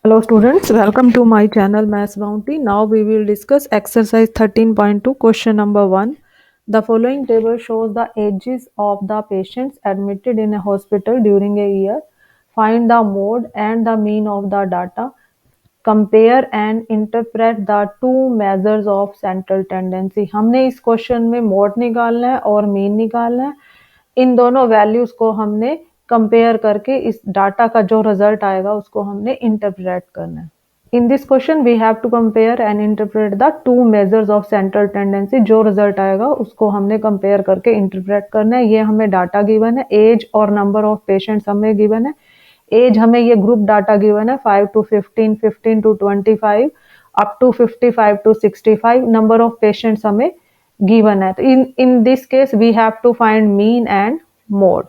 Hello students, welcome to my channel Maths Bounty. Now we will discuss exercise 13.2 question number 1. The following table shows the ages of the patients admitted in a hospital during a year. Find the mode and the mean of the data. Compare and interpret the two measures of central tendency. हमने इस question में mode निकालना है और mean निकालना है. इन दोनों values को हमने कंपेयर करके इस डाटा का जो रिजल्ट आएगा उसको हमने इंटरप्रेट करना है. In this question we have to compare and interpret the two measures of central tendency. जो रिजल्ट आएगा उसको हमने कंपेयर करके इंटरप्रेट करना है. ये हमें डाटा गिवन है, एज और नंबर ऑफ पेशेंट्स हमें गिवन है. एज हमें ये ग्रुप डाटा गिवन है 5 to 15, 15 to 25, up to 55 to 65. Number of patients हमें गिवन है. तो in this case we have to find mean and mode.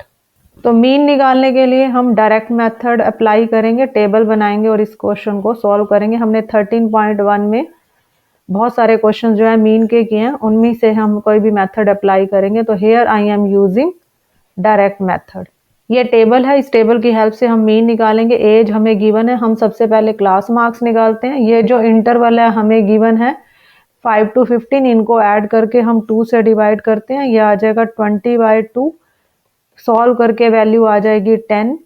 तो मीन निकालने के लिए हम डायरेक्ट मेथड अप्लाई करेंगे, टेबल बनाएंगे और इस क्वेश्चन को सॉल्व करेंगे. हमने 13.1 में बहुत सारे क्वेश्चन जो है मीन के किए हैं, उनमें से हम कोई भी मेथड अप्लाई करेंगे. तो here I am using direct method. ये टेबल है, इस टेबल की हेल्प से हम मीन निकालेंगे. एज हमें गिवन है, हम सबसे पहले क्लास मार्क्स निकालते हैं. ये जो इंटरवल है हमें गिवन है 5 to 15, इनको ऐड करके हम 2 से डिवाइड करते हैं. ये आ जाएगा 20/2. सॉल्व करके वैल्यू आ जाएगी 10.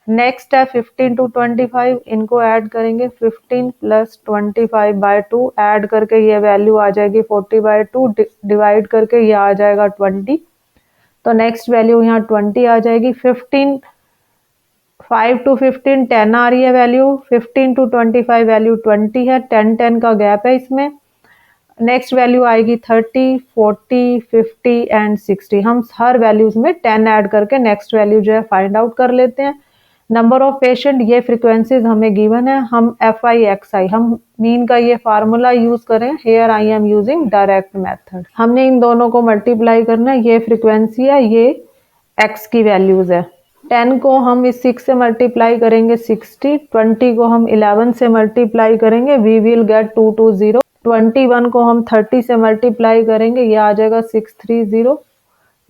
नेक्स्ट है 15 to 25, इनको ऐड करेंगे. 15 + 25/2 ऐड करके ये वैल्यू आ जाएगी 40/2. डिवाइड करके ये आ जाएगा 20. तो नेक्स्ट वैल्यू यहाँ 20 आ जाएगी. 5 to 15 10 आ रही है वैल्यू. 15 to 25 वैल्यू 20 है. 10 का गैप है इसमें. नेक्स्ट वैल्यू आएगी 30, 40, 50 एंड 60. हम हर वैल्यूज में 10 ऐड करके नेक्स्ट वैल्यू जो है फाइंड आउट कर लेते हैं. नंबर ऑफ पेशेंट, ये फ्रीक्वेंसीज हमें गिवन है. हम FI/XI, हम मीन का ये फार्मूला यूज करें. Here I am using direct method. हमने इन दोनों को मल्टीप्लाई करना है. ये फ्रीक्वेंसी है, ये x की वैल्यूज है. 10 को हम इस 6 से मल्टीप्लाई करेंगे 60. 20 को हम 11 से मल्टीप्लाई करेंगे, वी विल गेट 220. 21 को हम 30 से मल्टीप्लाई करेंगे, ये आ जाएगा 630.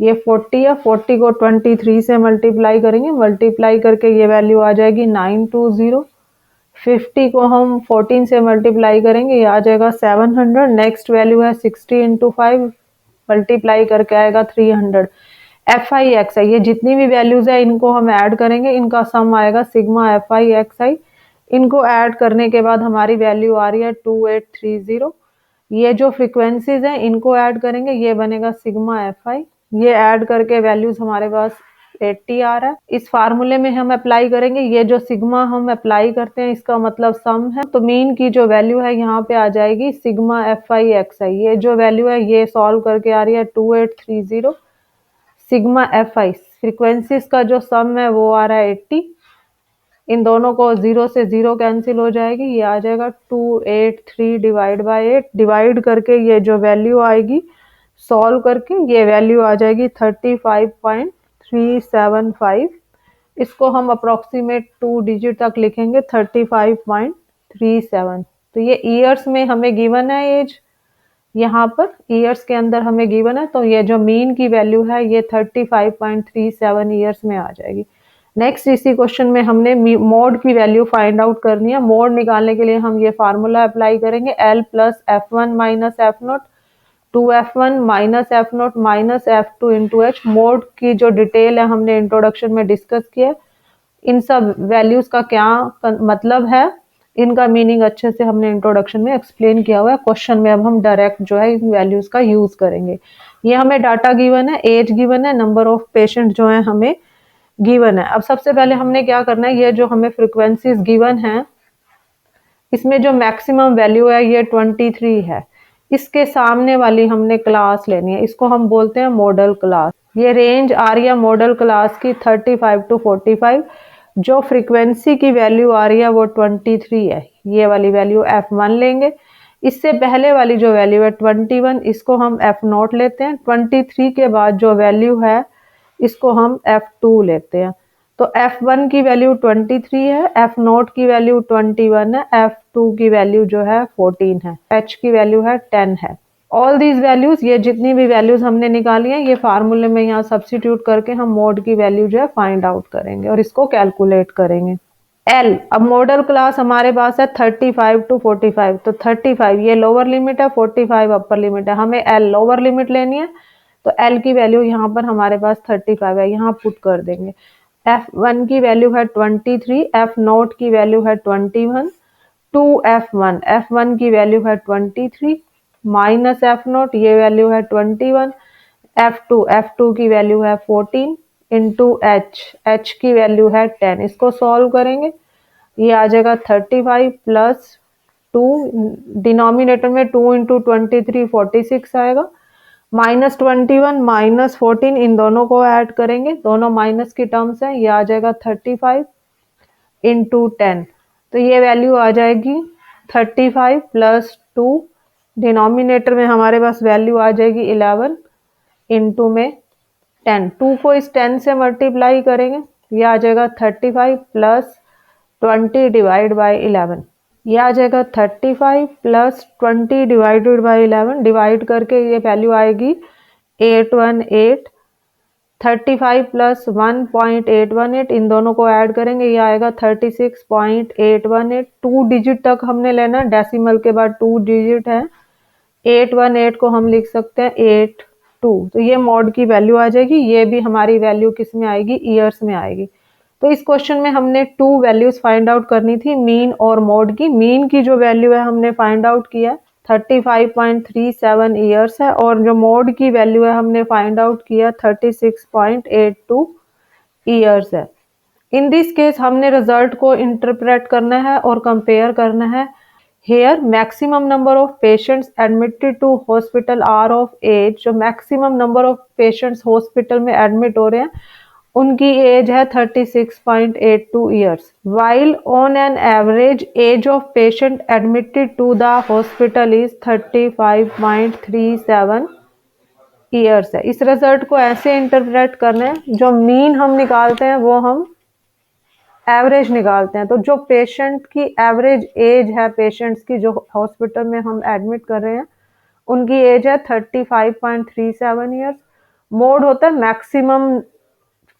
ये 40 है. 40 को 23 से मल्टीप्लाई करेंगे, मल्टीप्लाई करके ये वैल्यू आ जाएगी 920. 50 को हम 14 से मल्टीप्लाई करेंगे, ये आ जाएगा 700. नेक्स्ट वैल्यू है 60 × 5, मल्टीप्लाई करके आएगा 300. FI/XI, ये जितनी भी वैल्यूज है इनको हम ऐड करेंगे, इनका सम आएगा सिग्मा FI/XI. इनको ऐड करने के बाद हमारी वैल्यू आ रही है 2830. ये जो फ्रीक्वेंसीज हैं इनको ऐड करेंगे, ये बनेगा सिग्मा FI. ये ऐड करके वैल्यूज हमारे पास 80 आ रहा है. इस फार्मूले में हम अप्लाई करेंगे. ये जो सिग्मा हम अप्लाई करते हैं इसका मतलब सम है. तो मीन की जो वैल्यू है यहाँ पे आ जाएगी सिग्मा FI/XI. ये जो वैल्यू है ये सॉल्व करके आ रही है 2830. सिग्मा FI फ्रीक्वेंसीज का जो सम है वो आ रहा है 80. इन दोनों को 0 से 0 कैंसिल हो जाएगी, ये आ जाएगा 283 /8. डिवाइड करके ये जो वैल्यू आएगी सॉल्व करके ये वैल्यू आ जाएगी 35.375. इसको हम अप्रोक्सीमेट 2 डिजिट तक लिखेंगे 35.37. तो ये ईयर्स में हमें गिवन है एज, यहाँ पर ईयर्स के अंदर हमें गिवन है. तो ये जो मीन की वैल्यू है ये 35.37 ईयर्स में आ जाएगी. नेक्स्ट इसी क्वेश्चन में हमने मोड की वैल्यू फाइंड आउट करनी है. मोड निकालने के लिए हम ये फार्मूला अप्लाई करेंगे. L + F1 - F0, 2F1 - F0 - F2 × H. Mode की जो डिटेल है हमने इंट्रोडक्शन में डिस्कस किया. इन सब वैल्यूज का क्या मतलब है, इनका मीनिंग अच्छे से हमने इंट्रोडक्शन में एक्सप्लेन किया हुआ है. क्वेश्चन में अब हम डायरेक्ट जो है इन वैल्यूज का यूज करेंगे. ये हमें डाटा गिवन है, एज गिवन है, नंबर ऑफ पेशेंट जो है हमें गिवन है. अब सबसे पहले हमने क्या करना है, ये जो हमें फ्रीक्वेंसीज गिवन है इसमें जो मैक्सिमम वैल्यू है ये 23 है. इसके सामने वाली हमने क्लास लेनी है, इसको हम बोलते हैं मॉडल क्लास. ये रेंज आ रही है मॉडल क्लास की 35 to 45. जो फ्रीक्वेंसी की वैल्यू आ रही है वो 23 है. ये वाली वैल्यू F1 लेंगे. इससे पहले वाली जो वैल्यू है 21, इसको हम F0 लेते हैं. 23 के बाद जो वैल्यू है इसको हम F2 लेते हैं. तो F1 की वैल्यू 23 है, F0 की वैल्यू 21 है, F2 की वैल्यू जो है 14 है, H की वैल्यू है 10 है. ऑल दीज वैल्यूज, ये जितनी भी वैल्यूज हमने निकाली है ये फार्मूले में यहाँ सब्स्टिट्यूट करके हम मोड की वैल्यू जो है फाइंड आउट करेंगे और इसको कैलकुलेट करेंगे. एल, अब मॉडल क्लास हमारे पास है 35 to 45, तो 35 ये लोअर लिमिट है, 45 अपर लिमिट है, हमें एल लोअर लिमिट लेनी है, तो एल की वैल्यू यहाँ पर हमारे पास 35 है, यहाँ पुट कर देंगे। F1 की वैल्यू है 23, F0 की वैल्यू है 21, टू F1 की वैल्यू है 23 माइनस F0 ये वैल्यू है 21, F2 की वैल्यू है 14 इंटू H की वैल्यू है 10। इसको सॉल्व करेंगे, ये आ जाएगा 35 प्लस 2, डिनोमिनेटर में 2 इंटू 23 46 आएगा, माइनस 21 माइनस 14 इन दोनों को ऐड करेंगे, दोनों माइनस की टर्म्स हैं, ये आ जाएगा 35 इंटू 10, तो ये वैल्यू आ जाएगी 35 प्लस 2, डिनोमिनेटर में हमारे पास वैल्यू आ जाएगी 11 इंटू में 10, 2 को इस 10 से मल्टीप्लाई करेंगे, ये आ जाएगा 35 प्लस 20 डिवाइड बाई 11, ये आ जाएगा 35 प्लस 20 डिवाइडेड बाई 11, डिवाइड करके ये वैल्यू आएगी 818, 35 प्लस 1.818 इन दोनों को ऐड करेंगे, ये आएगा 36.818, 2 डिजिट तक हमने लेना, डेसिमल के बाद 2 डिजिट है, 818 को हम लिख सकते हैं 82, तो ये मॉड की वैल्यू आ जाएगी, ये भी हमारी वैल्यू किस में आएगी, ईयर्स में आएगी। तो इस क्वेश्चन में हमने 2 वैल्यूज फाइंड आउट करनी थी, मीन और मॉड की। मीन की जो वैल्यू है हमने फाइंड आउट किया 35.37 ईयर्स है, और जो मॉड की वैल्यू है हमने फाइंड आउट किया 36.82 ईयर्स है। इन दिस केस हमने रिजल्ट को इंटरप्रेट करना है और कंपेयर करना है। Here maximum number of patients admitted to hospital are of age, जो maximum number of patients hospital में एडमिट हो रहे हैं उनकी एज है 36.82 years, while on an average age of patient admitted to the hospital is 35.37 years है। इस result को ऐसे इंटरप्रेट करना है, जो मीन हम निकालते हैं वो हम एवरेज निकालते हैं, तो जो पेशेंट की एवरेज एज है, पेशेंट्स की जो हॉस्पिटल में हम एडमिट कर रहे हैं उनकी एज है 35.37 ईयर्स। मोड होता है मैक्सिमम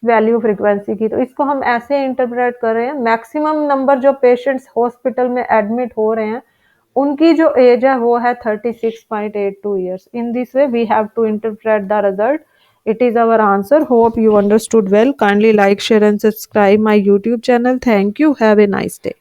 वैल्यू फ्रीक्वेंसी की, तो इसको हम ऐसे इंटरप्रेट कर रहे हैं, मैक्सिमम नंबर जो पेशेंट्स हॉस्पिटल में एडमिट हो रहे हैं उनकी जो एज है वो है 36.82 years. In this way we have to interpret the result. It is our answer. Hope you understood well. Kindly like, share and subscribe my YouTube channel. Thank you. Have a nice day.